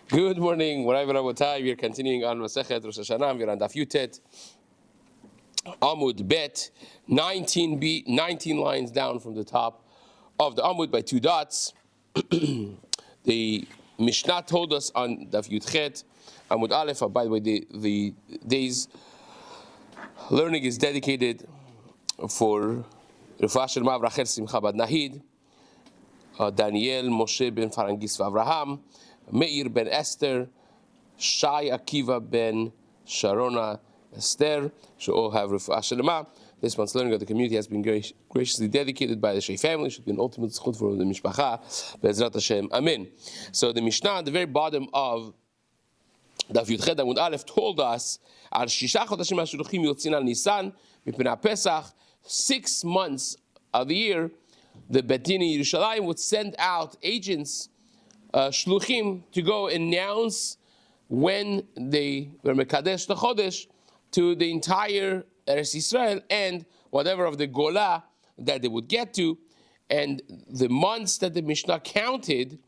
Good morning, wherever Rabotai. We are continuing on Masechet Rosh Hashanah. We are on Daf Yutet, Amud Bet, 19b, 19 lines down from the top of the Amud by 2 dots. The Mishnah told us on Daf Yutchet, Amud Aleph. By the way, the day's learning is dedicated for Rafah Shelma Rachel Simcha Bad Nahid, Daniel Moshe ben Farangis Avraham, Meir ben Esther, Shai Akiva ben Sharona Esther, should all have Rafah Shelma. This month's learning of the community has been graciously dedicated by the Shei family. It should be an ultimate schut for the Mishpacha. Be'ezrat Hashem. Amen. So the Mishnah at the very bottom of Daf Yudchet Amud Aleph told us, Al Shisha Chodashim HaShuluchim Yotzin Al Nisan Mipnei Pesach, 6 months of the year, the Beit Din in Yerushalayim would send out agents, shluchim, to go announce when they were mekadesh the chodesh to the entire Eretz Yisrael and whatever of the Gola that they would get to. And the months that the Mishnah counted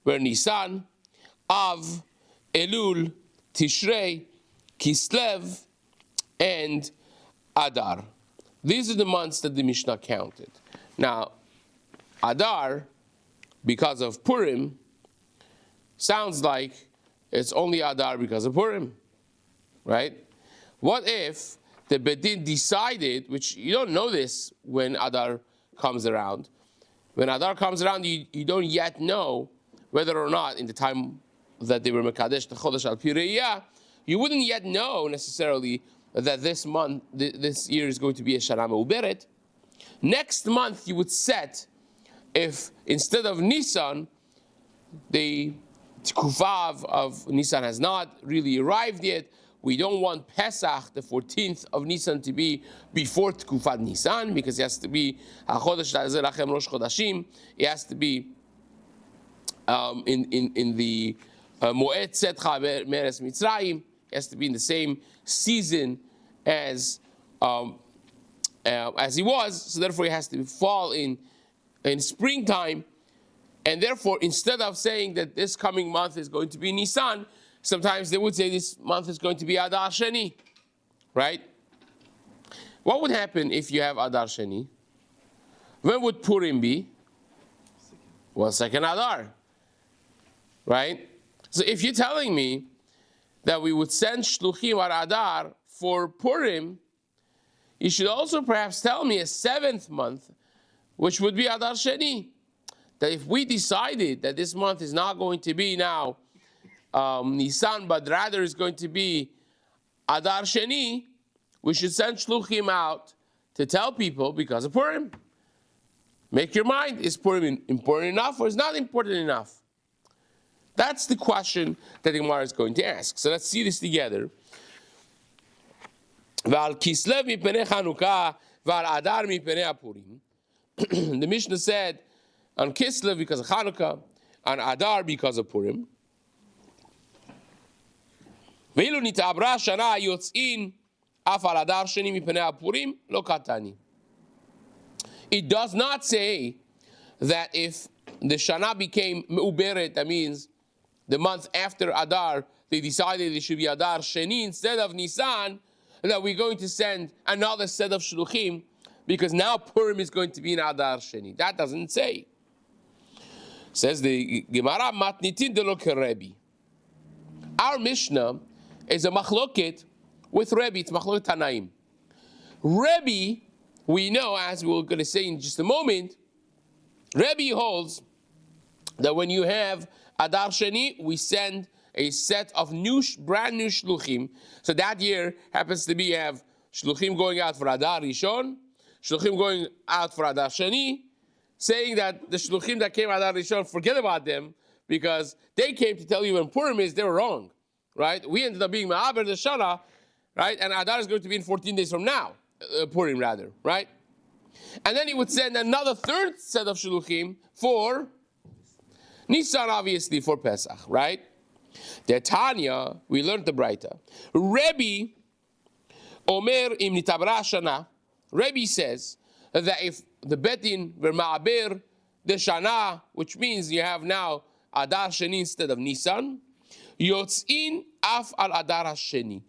were Nisan, Av, Elul, Tishrei, Kislev, and Adar. These are the months that the Mishnah counted. Now, Adar, because of Purim, sounds like it's only Adar because of Purim, right? What if the Beit Din decided, which you don't know this when Adar comes around. When Adar comes around, you don't yet know whether or not in the time that they were Mekadesh, the Chodesh al Piriyah, you wouldn't yet know necessarily that this month, this year is going to be a Shana Me'uberet. Next month you would set, if instead of Nisan, the Tkufav of Nisan has not really arrived yet, we don't want Pesach, the 14th of Nisan, to be before Tkufat Nisan, because it has to be HaChodesh Ta'azeh Lachem Rosh Chodashim. It has to be in the Moed Tzedcha Meres Mitzrayim. It has to be in the same season as he was, so therefore it has to fall in springtime. And therefore, instead of saying that this coming month is going to be Nisan, sometimes they would say this month is going to be Adar Sheni, right? What would happen if you have Adar Sheni? When would Purim be? Well, second Adar, right? So if you're telling me that we would send Shluchim or Adar for Purim, you should also perhaps tell me a 7th month, which would be Adar Sheni. That if we decided that this month is not going to be now Nisan, but rather is going to be Adar Sheni, we should send Shluchim out to tell people because of Purim. Make your mind, is Purim important enough or is not important enough? That's the question that the Gemara is going to ask. So let's see this together. V'al Kislev mipenei Chanukah, v'al Adar mipenei Purim. The Mishnah said, on Kislev because of Chanukah, on Adar because of Purim. Ve'ilu nitabra shana yotzin af al Adar sheni mipenei Purim lo katani. It does not say that if the Shana became Me'uberet, that means the month after Adar, they decided it should be Adar Sheni instead of Nisan, that we're going to send another set of Shluchim, because now Purim is going to be in Adar Sheni. That doesn't say. Says the Gemara, Matnitin de lo Rebbe. Our Mishnah is a machloket with Rebbe. It's machloket Tanaim. Rebbe, we know, as we're going to say in just a moment, Rebbe holds that when you have Adar Sheni, we send a set of brand new Shluchim. So that year happens to be, you have Shluchim going out for Adar Rishon, Shluchim going out for Adar Sheni, saying that the Shluchim that came Adar Rishon, forget about them, because they came to tell you when Purim is, they were wrong, right? We ended up being Ma'aber the Shana, right? And Adar is going to be in 14 days from now, Purim rather, right? And then he would send another 3rd set of Shluchim for Nisan, obviously, for Pesach, right? The Tanya, we learned the Braita. Rebbe Omer im nitabra shana. Rebbe says that if the Beit Din were ma'aber the shana, which means you have now Adar Sheni instead of Nisan, Yotzin af al Adar Hasheni.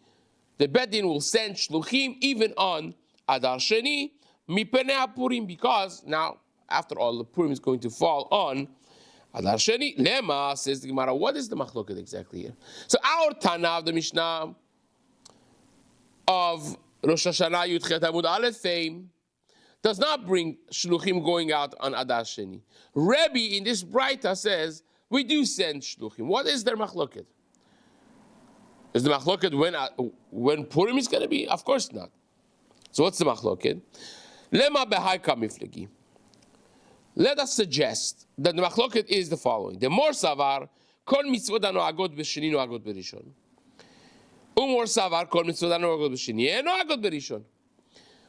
The Beit Din will send shluchim even on Adar Sheni, mipenei Purim, because now, after all, the Purim is going to fall on Adar Sheni. Lema, says the Gemara, what is the machloket exactly here? So our Tana of the Mishnah of Rosh Hashanah Yudchet Amud Aleph fame does not bring shluchim going out on Adar Sheni. Rebbe in this Braita says we do send shluchim. What is their machloket? Is the machloket when Purim is going to be? Of course not. So what's the machloket? Lema behai kamiflegi. Let us suggest that the machloket is the following: the mor savar kol mitzvot anoagot b'sheni noagot b'rishon, umor savar kol mitzvot anoagot b'sheni noagot b'rishon.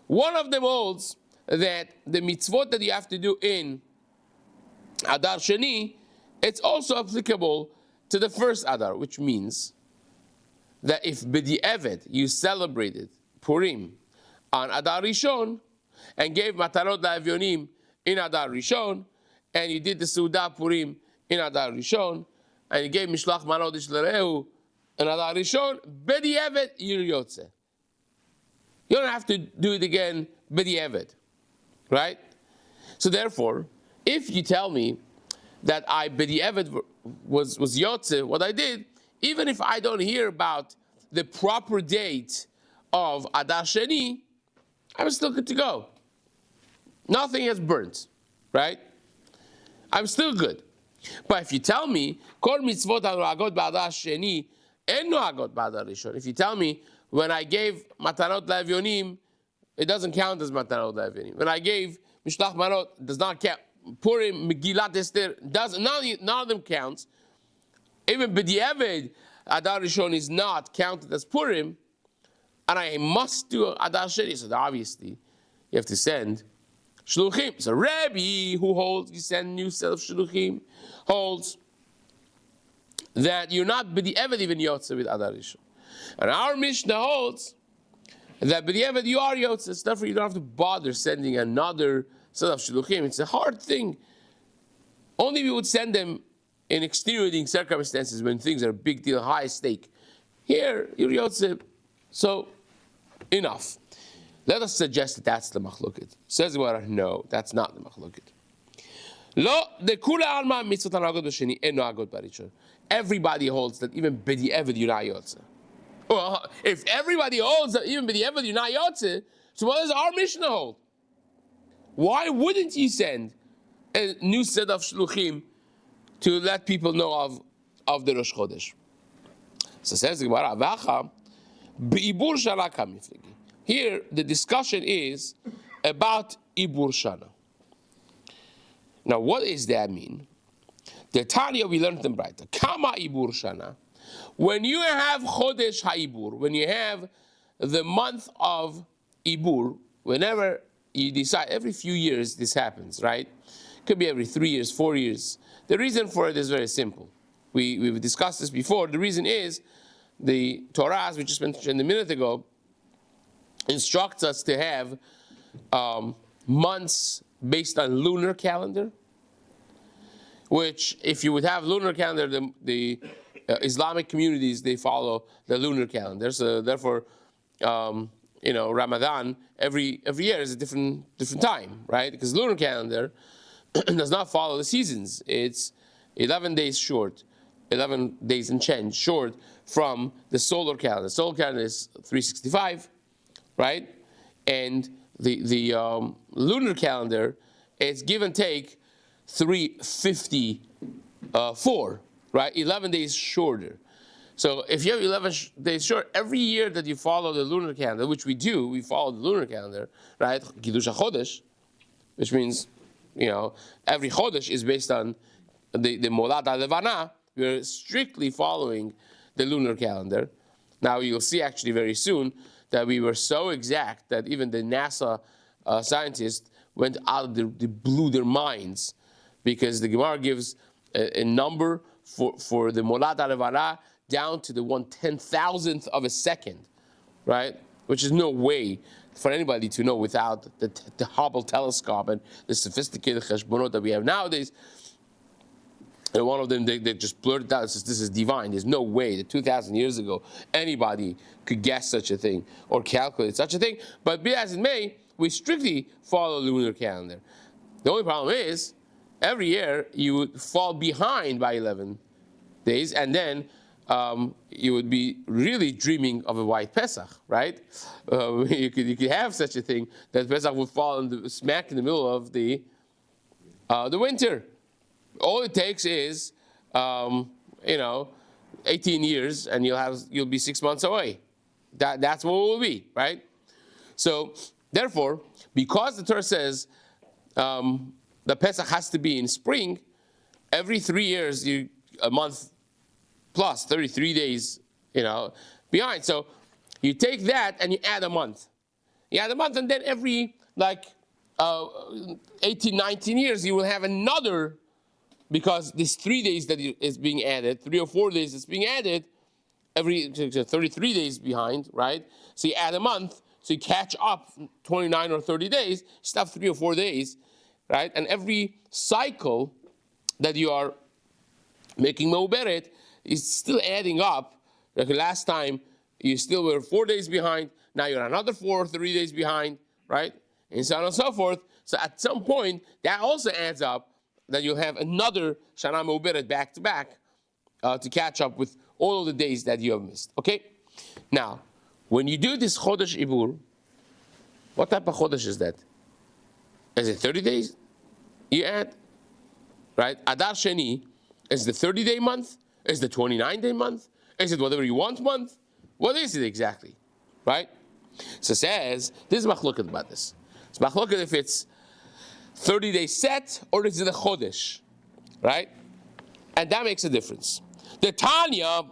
One of them holds that the mitzvot that you have to do in Adar Sheni, it's also applicable to the first Adar, which means that if b'di'evet you celebrated Purim on Adar Rishon and gave matanot la'avyonim in Adar Rishon, and you did the Seudah Purim in Adar Rishon, and you gave Mishlach Manot Ish L'Rehu in Adar Rishon, b'di'evet you're yotze. You don't have to do it again b'di'evet, right? So therefore, if you tell me that I b'di'evet was yotze, what I did, even if I don't hear about the proper date of Adar Sheni, I'm still good to go. Nothing has burnt, right? I'm still good. But if you tell me, Kol mitzvot anoagot b'Adar Sheni en noagot b'Adar Rishon, if you tell me when I gave matanot la'avyonim, it doesn't count as matanot la'avyonim. When I gave Mishlach Manot, it does not count. Purim, Megillat Esther, none of them counts. Even b'di'eved, Adar Rishon is not counted as Purim, and I must do Adar Sheni. So obviously, you have to send shluchim. So Rabbi, who holds you send new set of shluchim, holds that you're not b'di'eved even yotze with Adar Rishon. And our Mishnah holds that b'di'eved you are yotze. Therefore, you don't have to bother sending another set of shluchim. It's a hard thing. Only we would send them in extenuating circumstances when things are a big deal, high stake. Here, you're yotze. So, enough. Let us suggest that that's the machloket. Says Gemara, no, that's not the machloket. Lo, the kula alma mitzvot anoagot b'sheni en noagot b'rishon. Everybody holds that even b'di'eved you're not yotze. Well, if everybody holds that even b'di'eved you're not yotze, so what does our Mishnah hold? Why wouldn't you send a new set of shluchim to let people know of the Rosh Chodesh? So says the Gemara, Vacha, Be'ibur Shana kamiflegi. Here, the discussion is about Ibur Shana. Now, what does that mean? The Tanya we learned in Braita. Kama Ibur Shana. When you have Chodesh HaIbur, when you have the month of Ibur, whenever you decide, every few years this happens, right? Could be every 3 years, 4 years. The reason for it is very simple. We've discussed this before. The reason is the Torah, as we just mentioned a minute ago, instructs us to have months based on lunar calendar, which if you would have lunar calendar, the Islamic communities, they follow the lunar calendar. So therefore, Ramadan every year is a different time, right? Because lunar calendar does not follow the seasons. It's 11 days short, 11 days and change short from the solar calendar. The solar calendar is 365, right? And the lunar calendar, it's give and take 354, right? 11 days shorter. So if you have 11 days short, every year that you follow the lunar calendar, which we do, we follow the lunar calendar, right? Kiddush HaChodesh, which means, every Chodesh is based on the Molad HaLevana. We're strictly following the lunar calendar. Now you'll see actually very soon that we were so exact that even the NASA scientists went out, they blew their minds, because the Gemara gives a number for the Molad HaLevana down to the 1/10,000th of a second, right? Which is no way for anybody to know without the Hubble telescope and the sophisticated cheshbonot that we have nowadays. And one of them, they just blurted out, says, this is divine. There's no way that 2,000 years ago anybody could guess such a thing or calculate such a thing. But be as it may, we strictly follow the lunar calendar. The only problem is, every year you would fall behind by 11 days, and then you would be really dreaming of a white Pesach, right? You could have such a thing that Pesach would fall smack in the middle of the winter. All it takes is, 18 years, and you'll be 6 months away. That's what it will be, right? So, therefore, because the Torah says the Pesach has to be in spring, every 3 years, a month plus 33 days, behind. So you take that and you add a month. You add a month, and then every 18, 19 years, you will have another, because this 3 days that is being added, 3 or 4 days is being added, every 33 days behind, right? So you add a month, so you catch up 29 or 30 days, still have 3 or 4 days, right? And every cycle that you are making Meuberet is still adding up. Like last time, you still were 4 days behind, now you're another 4 or 3 days behind, right? And so on and so forth. So at some point, that also adds up, that you'll have another Shana Meuberet back to back to catch up with all of the days that you have missed. Okay? Now, when you do this Chodesh Ibur, what type of Chodesh is that? Is it 30 days you add? Right? Adar Sheni is the 30-day month? Is the 29-day month? Is it whatever you want month? What is it exactly? Right? So it says, this is Machloket about this. It's Machloket if it's 30-day set or is it a Chodesh? Right? And that makes a difference. The Tanya,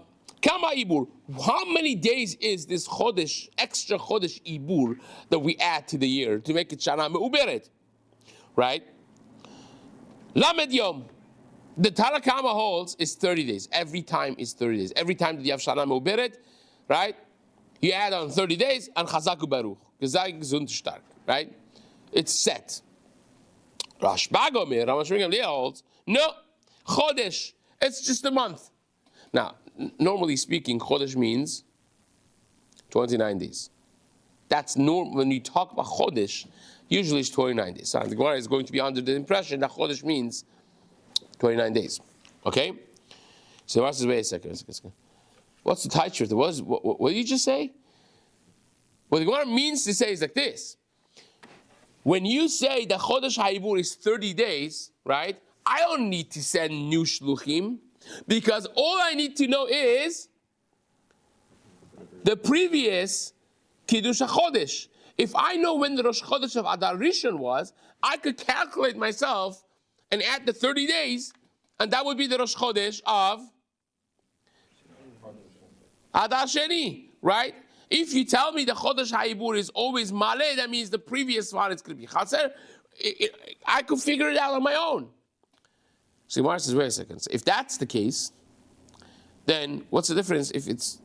Kama Ibur, how many days is this Chodesh, extra Chodesh Ibur that we add to the year to make it Shana Meuberet? Right? Lamed Yom. The Torah Kama holds is 30 days. Every time is 30 days. Every time that you have Shana Meuberet, right? You add on 30 days and Chazaku Baruch. Gezag Gesund Stark. Right? It's set. Rashba Gomer, Ramash Gamliel holds, no, Chodesh. It's just a month. Now, normally speaking, Chodesh means 29 days. That's normal. When you talk about Chodesh, usually it's 29 days. So the Gemara is going to be under the impression that Chodesh means 29 days. Okay? So the Gemara says, wait a second. What's the tight truth? What did you just say? What the Gemara means to say is like this. When you say that Chodesh HaIbur is 30 days, right? I don't need to send new shluchim, because all I need to know is the previous Kiddush HaChodesh. If I know when the Rosh Chodesh of Adar Rishon was, I could calculate myself and add the 30 days, and that would be the Rosh Chodesh of Adar Sheni, right? If you tell me the Chodesh HaIbur is always Maleh, that means the previous one is going to be Chaser. I could figure it out on my own. So Gemara says, wait a second. So if that's the case, then what's the difference if it's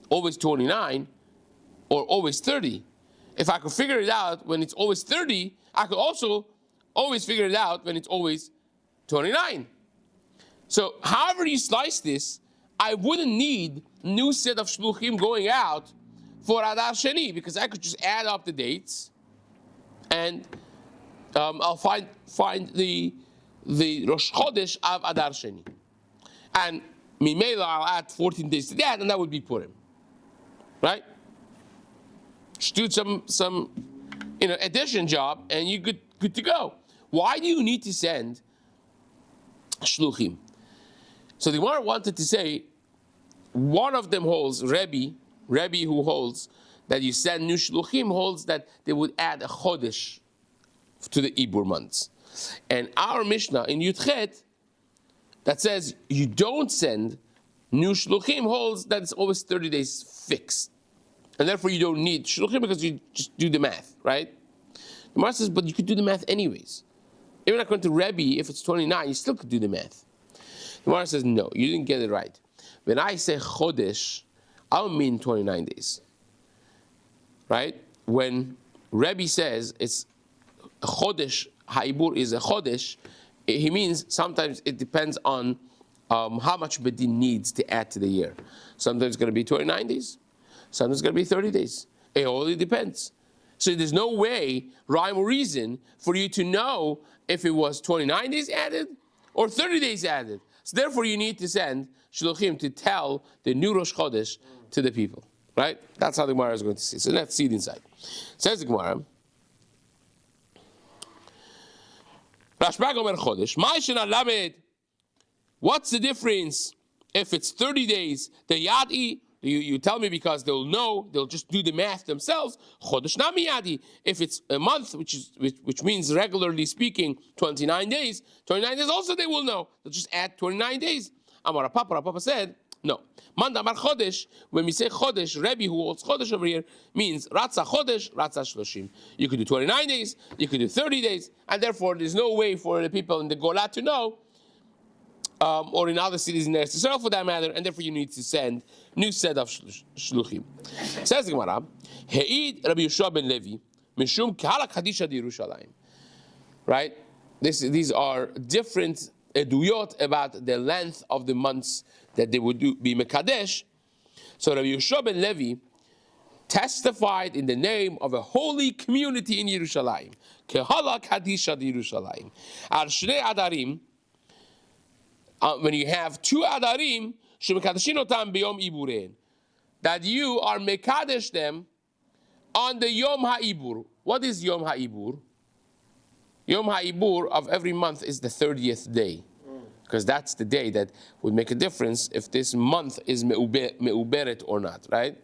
always 29 or always 30? If I could figure it out when it's always 30, I could also always figure it out when it's always 29. So however you slice this, I wouldn't need a new set of shluchim going out for Adar Sheni, because I could just add up the dates and I'll find the Rosh Chodesh of Adar Sheni. And Mimela, I'll add 14 days to that, and that would be Purim. Right? Just do some addition job, and you're good to go. Why do you need to send shluchim? So the Gemara wanted to say, one of them holds, Rebbe who holds that you send new shluchim, holds that they would add a chodesh to the Ibur months. And our Mishnah in Yudchet that says you don't send new shluchim holds that it's always 30 days fixed. And therefore you don't need shluchim because you just do the math, right? The Gemara says, but you could do the math anyways. Even according to Rebbe, if it's 29, you still could do the math. The Gemara says, no, you didn't get it right. When I say chodesh, I don't mean 29 days. Right? When Rebbe says it's a chodesh, ha'ibur is a chodesh, He means sometimes it depends on how much Bedin needs to add to the year. Sometimes it's going to be 29 days. Sometimes it's going to be 30 days. It only depends. So there's no way, rhyme or reason, for you to know if it was 29 days added or 30 days added. So therefore you need to send shluchim to tell the new Rosh Chodesh to the people. Right? That's how the Gemara is going to see. So let's see it inside. Says the Gemara, Rashbag Omer Chodesh, Ma'ishena Lamed. What's the difference if it's 30 days? The Yadi, you tell me because they'll know, they'll just do the math themselves. Chodesh Nami Yadi. If it's a month, which means regularly speaking 29 days also they will know. They'll just add 29 days. Amar Papa said, no. Manda Amar Chodesh, when we say Chodesh, Rebbe who holds Chodesh over here, means Ratza Chodesh, Ratza Shloshim. You could do 29 days, you could do 30 days, and therefore there's no way for the people in the Gola to know, or in other cities in Eretz Yisrael for that matter, and therefore you need to send new set of Shluchim. Says the Gemara, He'id Rabbi Yeshua ben Levi, Mishum Kahala Kadisha di Yerushalayim. Right? These are different eduyot about the length of the months that they would be Mekadesh. So Rabbi Yeshua ben Levi testified in the name of a holy community in Yerushalayim. Kehala Kadisha di Yerushalayim. Al Shnei Adarim, when you have two Adarim, Shemekadeshin otam biyom iburein, that you are Mekadesh them on the Yom HaIbur. What is Yom HaIbur? Yom HaIbur of every month is the 30th day. Because that's the day that would make a difference if this month is me'uberet or not, right?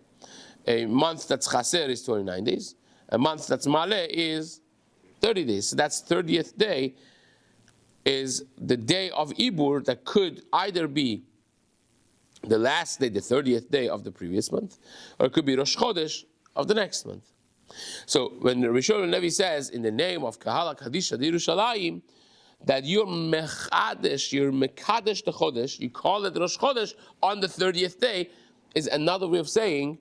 A month that's chaser is 29 days. A month that's maleh is 30 days. So that's 30th day is the day of Ibur that could either be the last day, the 30th day of the previous month, or it could be Rosh Chodesh of the next month. So when Rabbi Shlomo Yisraeli says in the name of Kahala Kadisha di Yerushalayim, that you're mekadesh the Chodesh, you call it Rosh Chodesh on the 30th day, is another way of saying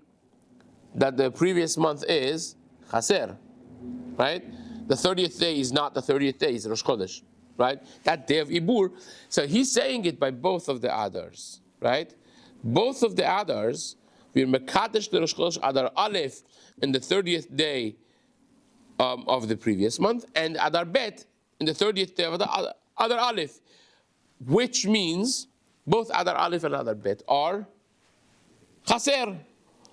that the previous month is Chaser, right? The 30th day is not the 30th day, it's Rosh Chodesh, right? That day of Ibur. So he's saying it by both of the Adars, right? Both of the Adars, we're mekadesh the Rosh Chodesh Adar Aleph in the 30th day of the previous month, and Adar Bet in the 30th day of the Adar Aleph, which means both Adar Aleph and Adar Bet are Chaser,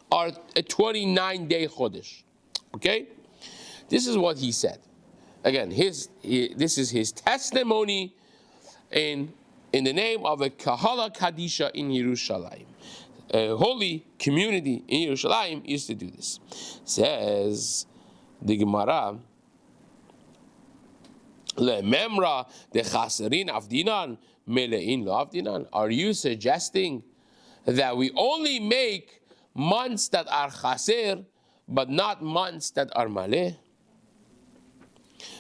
are a 29-day Chodesh. Okay? This is what he said. Again, this is his testimony in the name of a Kahala Kadisha in Yerushalayim. A holy community in Yerushalayim used to do this. Says the Gemara, Le'memra de chaserin avdinan mele'in lo avdinan. Are you suggesting that we only make months that are chaser, but not months that are maleh?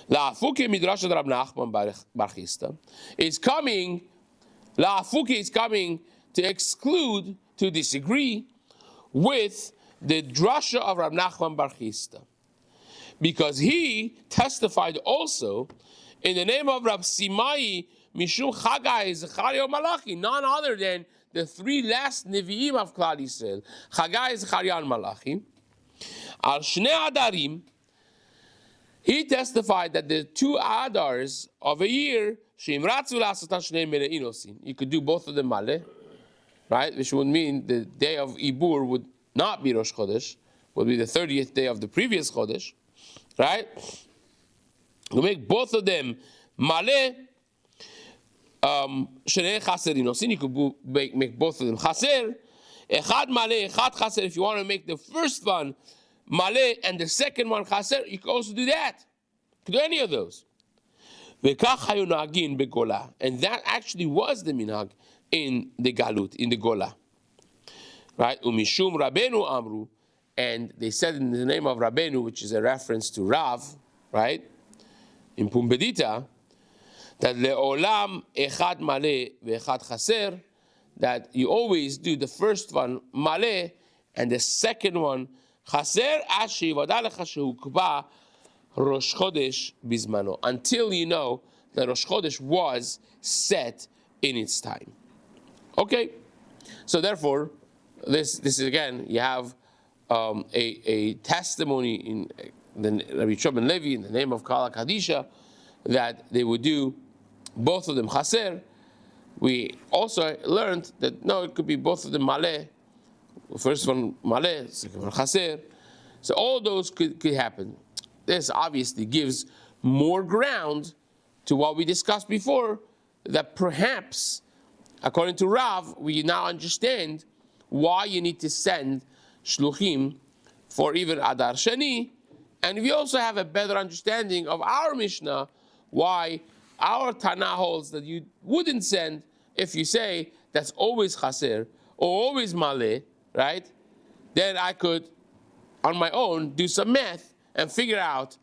La'afuki midrash Rab Nachman bar Chisda is coming. La'afuki is coming to exclude, to disagree with the drasha of Rab Nachman bar Chisda, because he testified also in the name of Rab Simai Mishum Chagai Zechariah Malachi, none other than the three last Nevi'im of Klal Yisrael, Chagai, Zechariah, and Malachi. Al Shnei Adarim, he testified that the two Adars of a year, Sheimratzu La'asatan Shnei Mele'in Osin, you could do both of them maleh, right? Which would mean the day of Ibur would not be Rosh Chodesh, would be the 30th day of the previous Chodesh, right? You make both of them maleh, Shnei Chaserin Osin, you could make both of them chaser, Echad maleh, Echad chaser. If you want to make the first one maleh and the second one chaser, you can also do that. You can do any of those. And that actually was the minhag in the galut, in the gola. Right? Umishum Rabbeinu Amru, and they said in the name of Rabbeinu, which is a reference to Rav, right? In Pumbedita, that le'olam echad maleh ve'echad chaser, that you always do the first one maleh and the second one chaser ashi vadalecha shehukba Rosh Chodesh bizmano, until you know that Rosh Chodesh was set in its time. Okay, so therefore, this is again, you have a testimony in the Rabbi Shlomo Levi in the name of Kala Kadisha that they would do both of them chaser. We also learned that no, it could be both of them maleh. The first one maleh, second one chaser. So all those could happen. This obviously gives more ground to what we discussed before, that perhaps, according to Rav, we now understand why you need to send shluchim for even Adar Shani, and we also have a better understanding of our Mishnah, why our Tana holds that you wouldn't send if you say that's always chaser or always maleh, right? Then I could, on my own, do some math and figure out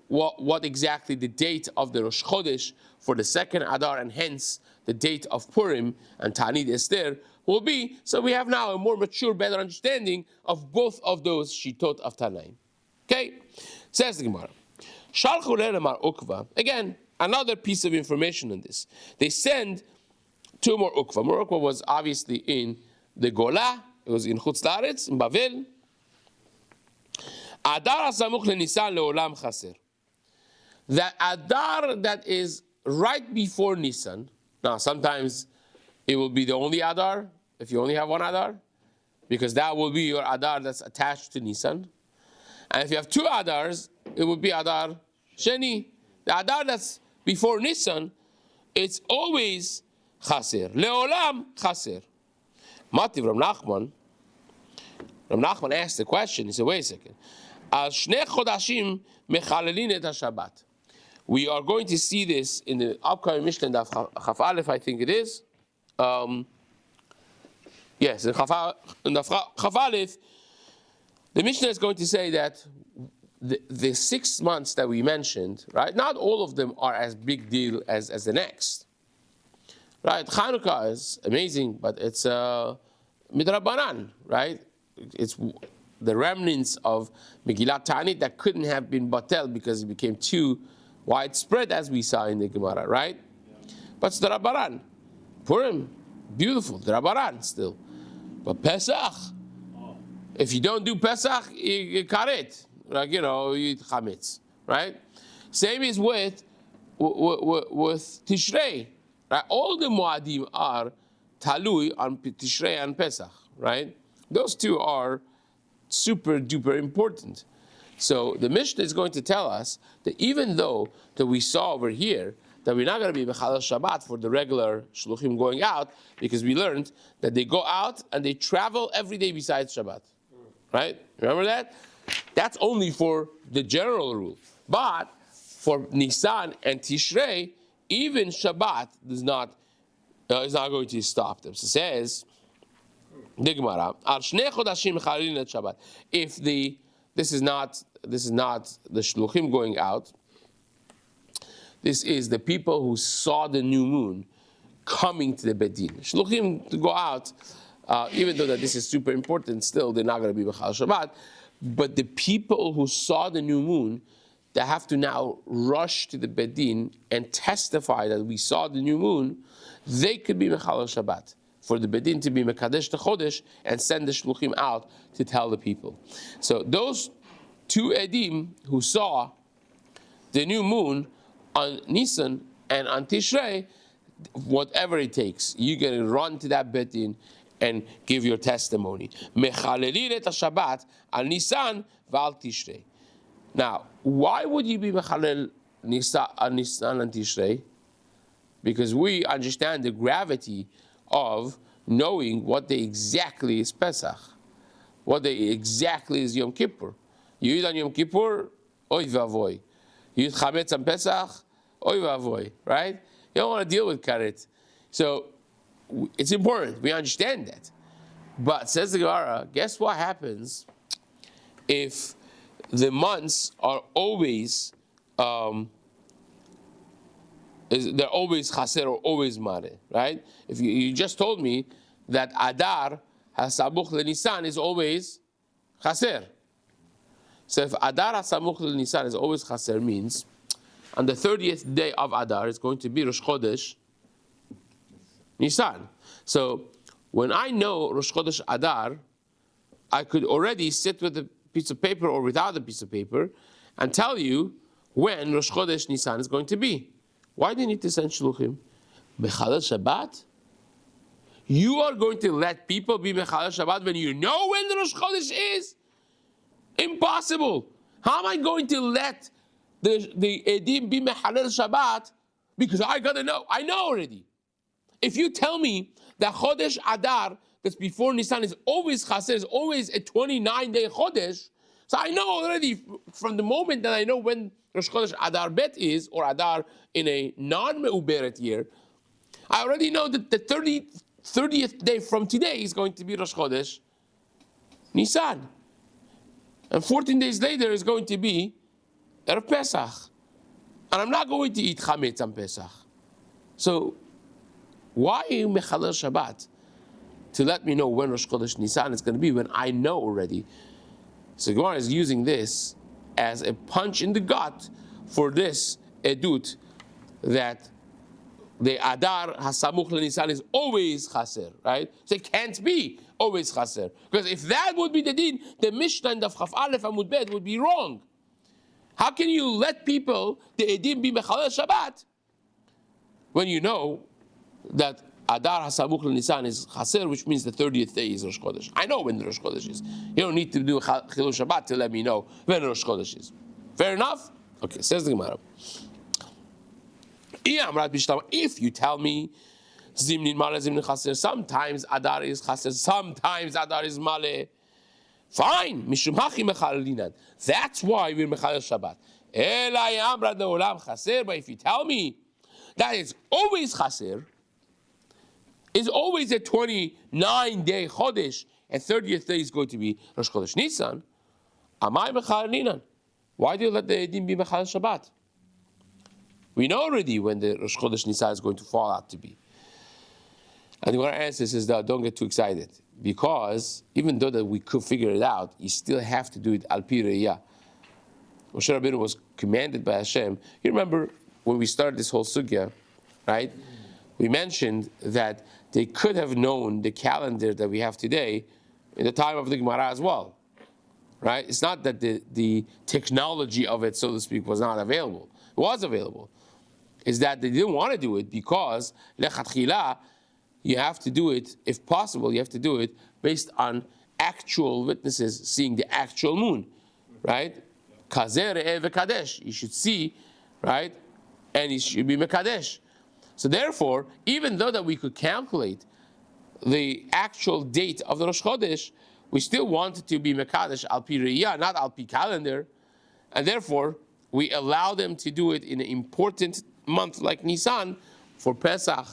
what exactly the date of the Rosh Chodesh for the second Adar, and hence the date of Purim and Ta'anit Esther will be. So we have now a more mature, better understanding of both of those Shitot of Tanaim. Okay? Says the Gemara. Shalchu le'emar ukva. Again, another piece of information on this. They send two more ukva. More ukva was obviously in the Gola. It was in Chutz La'aretz, in Bavel. Adar asamuch leNisan leolam chaser. That Adar that is right before Nisan. Now, sometimes it will be the only Adar, if you only have one Adar, because that will be your Adar that's attached to Nisan. And if you have two Adars, it will be Adar Sheni. The Adar that's before Nisan, it's always Chaser. Leolam Chaser. Mativ Rav Nachman. Rav Nachman asked the question. He said, wait a second. Al Shnei Chodashim Mechalelin et HaShabbat. We are going to see this in the upcoming Mishnah in Daf Chaf Aleph, I think it is. Yes, in Daf Chaf Aleph, the Mishnah is going to say that the 6 months that we mentioned, right? Not all of them are as big deal as the next, right? Chanukah is amazing, but it's midrabanan, right? It's the remnants of Megillat Ta'anit that couldn't have been batel because it became too widespread, as we saw in the Gemara, right? Yeah. But it's the Rabbaran. Purim, beautiful, the Rabbaran still. But Pesach, if you don't do Pesach, you karet, like, you eat chametz, right? Same is with Tishrei, right? All the Moadim are talui on Tishrei and Pesach, right? Those two are super duper important. So the Mishnah is going to tell us that even though that we saw over here that we're not going to be Mechalel Shabbat for the regular Shluchim going out, because we learned that they go out and they travel every day besides Shabbat. Right? Remember that? That's only for the general rule. But for Nisan and Tishrei, even Shabbat is not going to stop them. So it says, the Gemara, Al Shnei Chodashim Mechalelin et Shabbat. If this is not the shluchim going out. This is the people who saw the new moon coming to the Bedin. Shluchim to go out, even though that this is super important, still they're not going to be B'chal Shabbat. But the people who saw the new moon, they have to now rush to the Bedin and testify that we saw the new moon. They could be B'chal Shabbat, for the Bedin to be Mekadesh the Chodesh and send the Shluchim out to tell the people. So those two Edim who saw the new moon on Nisan and on Tishrei, whatever it takes, you're going to run to that Bedin and give your testimony. Mechalelin et HaShabbat al Nisan v'al Tishrei. Now, why would you be Mechalel on Nisan and Tishrei? Because we understand the gravity of knowing what day exactly is Pesach, what day exactly is Yom Kippur. You eat on Yom Kippur, oy vavoy. You eat chametz on Pesach, oy vavoy, right? You don't want to deal with karet. So it's important, we understand that. But says the Gemara, guess what happens if the months are always they're always chaser or always mare, right? If you just told me that Adar hasamuch leNisan is always chaser. So if Adar hasamuch leNisan is always chaser means on the 30th day of Adar is going to be Rosh Chodesh Nisan. So when I know Rosh Chodesh Adar, I could already sit with a piece of paper or without a piece of paper and tell you when Rosh Chodesh Nisan is going to be. Why do you need to send shluchim? Mechalel Shabbat? You are going to let people be Mechalel Shabbat when you know when the Rosh Chodesh is? Impossible. How am I going to let the Edim be Mechalel Shabbat? Because I gotta know. I know already. If you tell me that Chodesh Adar, that's before Nisan, is always Chaser, is always a 29-day Chodesh, so I know already from the moment that I know when Rosh Chodesh Adar Bet is, or Adar in a non-Me'uberet year, I already know that the 30th day from today is going to be Rosh Chodesh Nisan. And 14 days later is going to be Erev Pesach. And I'm not going to eat Chametz on Pesach. So, why Mechalel Shabbat? To let me know when Rosh Chodesh Nisan is going to be, when I know already. So Gemara is using this as a punch in the gut for this edut that the Adar Hasamuch Nisan is always Chaser, right? So it can't be always Chaser. Because if that would be the din, the Mishnah and the Chaf Aleph Amud Bet would be wrong. How can you let people, the Edim, be Mechalel Shabbat when you know that Adar Hasamuch Nisan is Chaser, which means the 30th day is Rosh Chodesh? I know when the Rosh Chodesh is. You don't need to do Chilul Shabbat to let me know when Rosh Chodesh is. Fair enough? Okay, says the Gemara. If you tell me Zimnin Male, Zimnin Chaser, sometimes Adar is Chaser, sometimes Adar is Male, fine. Mishum Hachi Mechalinan. That's why we're Mechalel Shabbat. Elai Amrad Leolam Chaser. But if you tell me that it's always Chaser, is always a 29-day Chodesh, and 30th day is going to be Rosh Chodesh Nisan, Amai Mechalinan. Why do you let the Edim be Mechalel Shabbat? We know already when the Rosh Chodesh Nisan is going to fall out to be. And the answer is that don't get too excited, because even though that we could figure it out, you still have to do it al pi re'iyah. Moshe Rabbeinu was commanded by Hashem. You remember when we started this whole sugya, right? We mentioned that they could have known the calendar that we have today in the time of the Gemara as well, right? It's not that the technology of it, so to speak, was not available. It was available. It's that they didn't want to do it because lechatchila, you have to do it, if possible, you have to do it based on actual witnesses seeing the actual moon, right? Kazer re'eh v'kadesh. You should see, right? And it should be mekadesh. So therefore, even though that we could calculate the actual date of the Rosh Chodesh, we still want it to be mekadesh al pi re'iyah, not al pi calendar, and therefore we allow them to do it in an important month like Nisan for Pesach,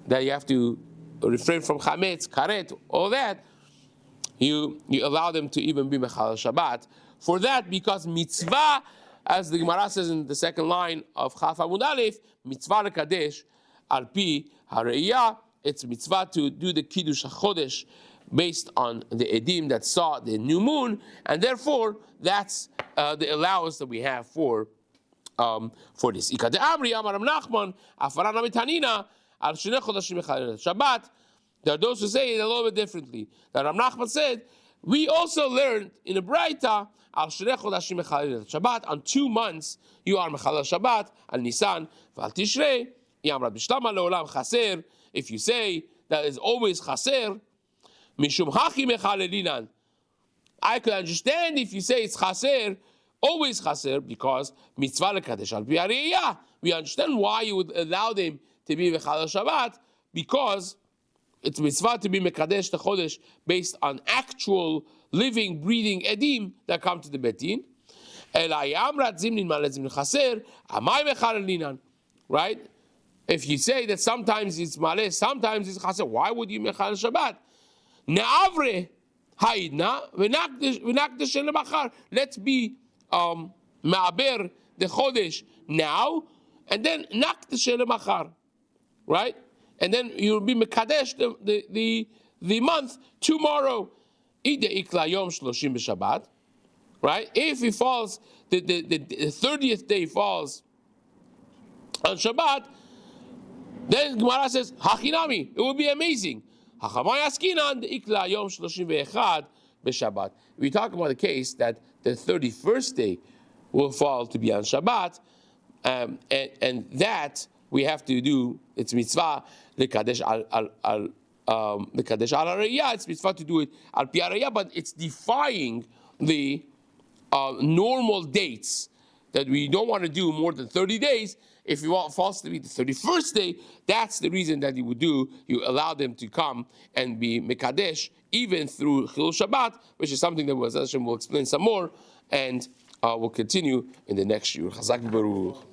that you have to refrain from chametz, karet, all that. You allow them to even be mechalel Shabbat for that, because mitzvah, as the Gemara says in the second line of Chaf Amud Aleph, mitzvah lekadesh al pi hareiyah. It's mitzvah to do the kiddush hachodesh based on the edim that saw the new moon, and therefore that's the allowance that we have for this. Ikade Amri Amar Nachman Afarana Mitanina Al Shnei Chodashim Mechalel Shabbat. There are those who say it a little bit differently. That Rav Nachman said, we also learned in a Braita Al Shnei Chodashim Mechalel Shabbat, on 2 months you are Mechalel Shabbat, Al Nisan Val Tishrei Yam Rabbi Shlomo Leolam Chaser. If you say that is always Chaser, Mishum Hachi Mechalelinan, I could understand if you say it's Chaser, always Chaser, because mitzvah lekadesh al pi hariyah. We understand why you would allow them to be mechalel Shabbat, because it's mitzvah to be mekadesh the chodesh based on actual living, breathing edim that come to the betin. Right? If you say that sometimes it's maleh, sometimes it's chaser, why would you mechalel Shabbat? Ne'avre ha'idna v'nakdesh le'machar. Let's be ma'aber the chodesh now, and then nakdesh le'machar, right? And then you'll be mekadesh the month tomorrow. Ide ikla yom shloshim b'Shabbat. right? If it falls, the 30th day falls on Shabbat, then Gemara says, Hachinami, it would be amazing. Hachamay askinan deikla yom 31 b'Shabbat. We talk about the case that the 31st day will fall to be on Shabbat, and that we have to do. It's mitzvah lekadesh al harayah. It's mitzvah to do it al pi harayah, but it's defying the normal dates that we don't want to do more than 30 days. If you want falls to be the 31st day, that's the reason that you would do. You allow them to come and be mekadesh even through Chilul Shabbat, which is something that we'll explain some more, and we'll continue in the next year. Chazak Baruch.